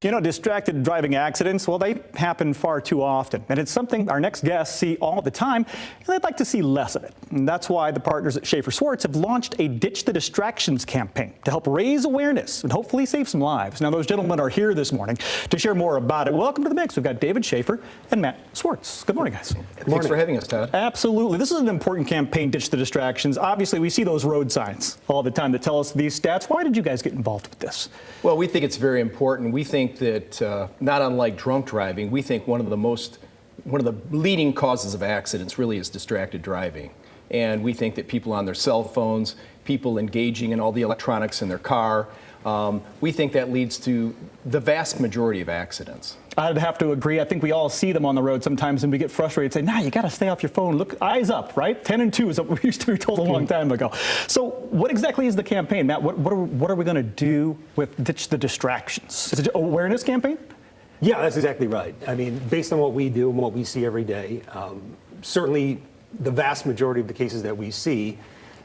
You know, distracted driving accidents, well, they happen far too often. And it's something our next guests see all the time, and they'd like to see less of it. And that's why the partners at Shafer Swartz have launched a Ditch the Distractions campaign to help raise awareness and hopefully save some lives. Now, those gentlemen are here this morning to share more about it. Welcome to the mix. We've got David Shafer and Matt Swartz. Good morning, guys. Thanks for having us, Todd. Absolutely. This is an important campaign, Ditch the Distractions. Obviously, we see those road signs all the time that tell us these stats. Why did you guys get involved with this? Well, we think it's very important. We think that, not unlike drunk driving, we think one of the leading causes of accidents really is distracted driving. And we think that people on their cell phones, people engaging in all the electronics in their car, we think that leads to the vast majority of accidents. I'd have to agree. I think we all see them on the road sometimes and we get frustrated and say, nah, you got to stay off your phone. Look, eyes up, right? 10 and 2 is what we used to be told a long time ago. So what exactly is the campaign, Matt? What are we going to do with Ditch the Distractions? Is it an awareness campaign? Yeah, that's exactly right. I mean, based on what we do and what we see every day, certainly the vast majority of the cases that we see,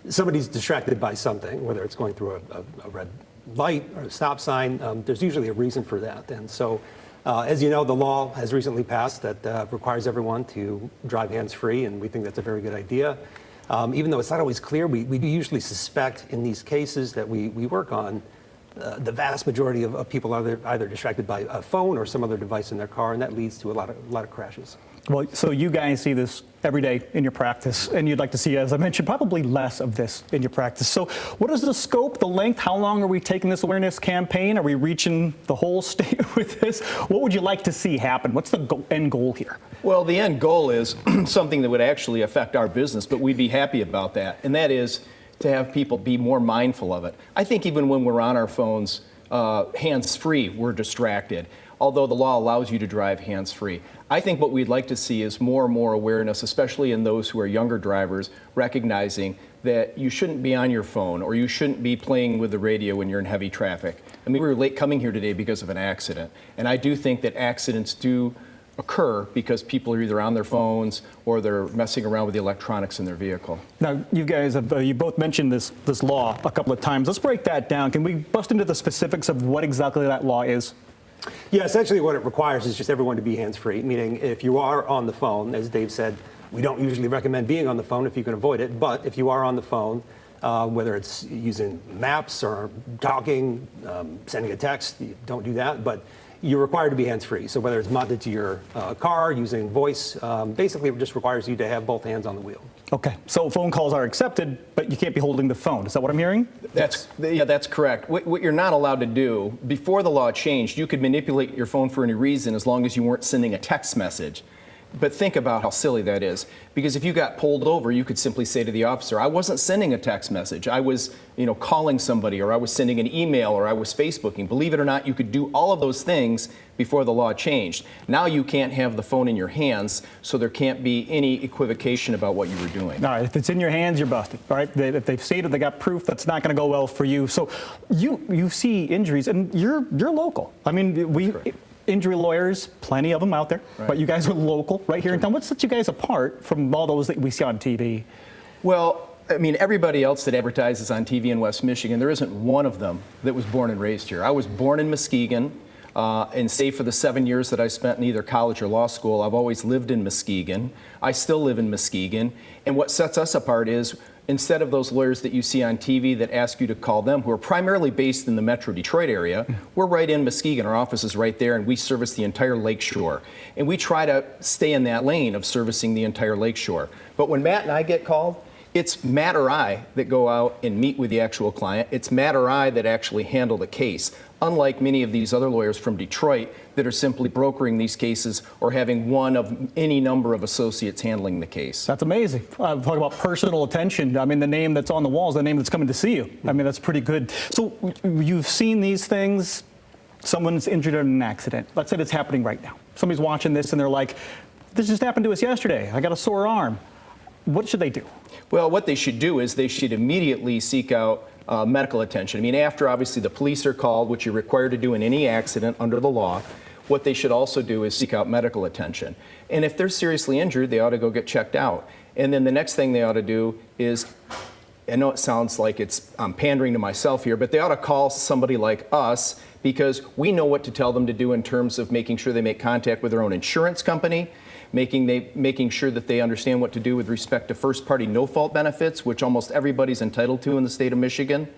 somebody's distracted by something, whether it's going through a red light or a stop sign. There's usually a reason for that. And so, as you know, the law has recently passed that requires everyone to drive hands-free, and we think that's a very good idea. Even though it's not always clear, we do usually suspect in these cases that we work on, the vast majority of people are either distracted by a phone or some other device in their car, and that leads to a lot of crashes. Well, so you guys see this every day in your practice, and you'd like to see, as I mentioned, probably less of this in your practice. So what is the scope, the length? How long are we taking this awareness campaign? Are we reaching the whole state with this? What would you like to see happen? What's the end goal here? Well, the end goal is something that would actually affect our business, but we'd be happy about that, and that is to have people be more mindful of it. I think even when we're on our phones, hands-free, we're distracted, although the law allows you to drive hands-free. I think what we'd like to see is more and more awareness, especially in those who are younger drivers, recognizing that you shouldn't be on your phone or you shouldn't be playing with the radio when you're in heavy traffic. I mean, we were late coming here today because of an accident, and I do think that accidents do occur because people are either on their phones or they're messing around with the electronics in their vehicle. Now, you guys have you both mentioned this law a couple of times. Let's break that down. Can we bust into the specifics of what exactly that law is? Yeah, essentially what it requires is just everyone to be hands-free, meaning if you are on the phone, as Dave said, we don't usually recommend being on the phone if you can avoid it, but if you are on the phone, whether it's using maps or talking, sending a text, you don't do that, but you're required to be hands-free. So whether it's mounted to your car, using voice, basically it just requires you to have both hands on the wheel. Okay, so phone calls are accepted, but you can't be holding the phone. Is that what I'm hearing? That's correct. What you're not allowed to do, before the law changed, you could manipulate your phone for any reason as long as you weren't sending a text message. But think about how silly that is. Because if you got pulled over, you could simply say to the officer, I wasn't sending a text message. I was, calling somebody, or I was sending an email, or I was Facebooking. Believe it or not, you could do all of those things before the law changed. Now you can't have the phone in your hands, so there can't be any equivocation about what you were doing. All right, if it's in your hands, you're busted, all right? If they've stated they got proof, that's not going to go well for you. So you see injuries, and you're local. I mean, injury lawyers, plenty of them out there, right. But you guys are local, right here in town. What sets you guys apart from all those that we see on TV? Well, I mean, everybody else that advertises on TV in West Michigan, there isn't one of them that was born and raised here. I was born in Muskegon, and save for the 7 years that I spent in either college or law school, I've always lived in Muskegon. I still live in Muskegon, and what sets us apart is instead of those lawyers that you see on TV that ask you to call them, who are primarily based in the Metro Detroit area, we're right in Muskegon. Our office is right there, and we service the entire lakeshore. And we try to stay in that lane of servicing the entire lakeshore. But when Matt and I get called, it's Matt or I that go out and meet with the actual client. It's Matt or I that actually handle the case, unlike many of these other lawyers from Detroit that are simply brokering these cases or having one of any number of associates handling the case. That's amazing. Talk about personal attention. I mean, the name that's on the wall is the name that's coming to see you. I mean, that's pretty good. So you've seen these things. Someone's injured in an accident. Let's say it's happening right now. Somebody's watching this and they're like, this just happened to us yesterday. I got a sore arm. What should they do? Well, what they should do is they should immediately seek out medical attention. I mean, after obviously the police are called, which you're required to do in any accident under the law, what they should also do is seek out medical attention. And if they're seriously injured, they ought to go get checked out. And then the next thing they ought to do is, I know it sounds like I'm pandering to myself here, but they ought to call somebody like us because we know what to tell them to do in terms of making sure they make contact with their own insurance company, making sure that they understand what to do with respect to first-party no-fault benefits, which almost everybody's entitled to in the state of Michigan.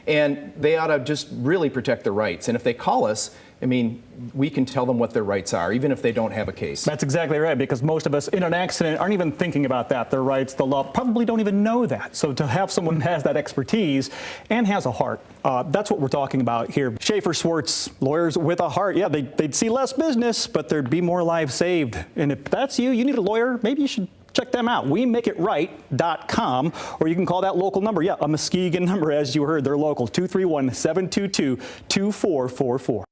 And they ought to just really protect their rights. And if they call us, I mean, we can tell them what their rights are, even if they don't have a case. That's exactly right, because most of us in an accident aren't even thinking about that. Their rights, the law, probably don't even know that. So to have someone who has that expertise and has a heart, that's what we're talking about here. Shafer Swartz, lawyers with a heart. Yeah, they'd see less business, but there'd be more lives saved. And if that's you need a lawyer, maybe you should check them out. WeMakeItRight.com, or you can call that local number. Yeah, a Muskegon number, as you heard. They're local, 231-722-2444.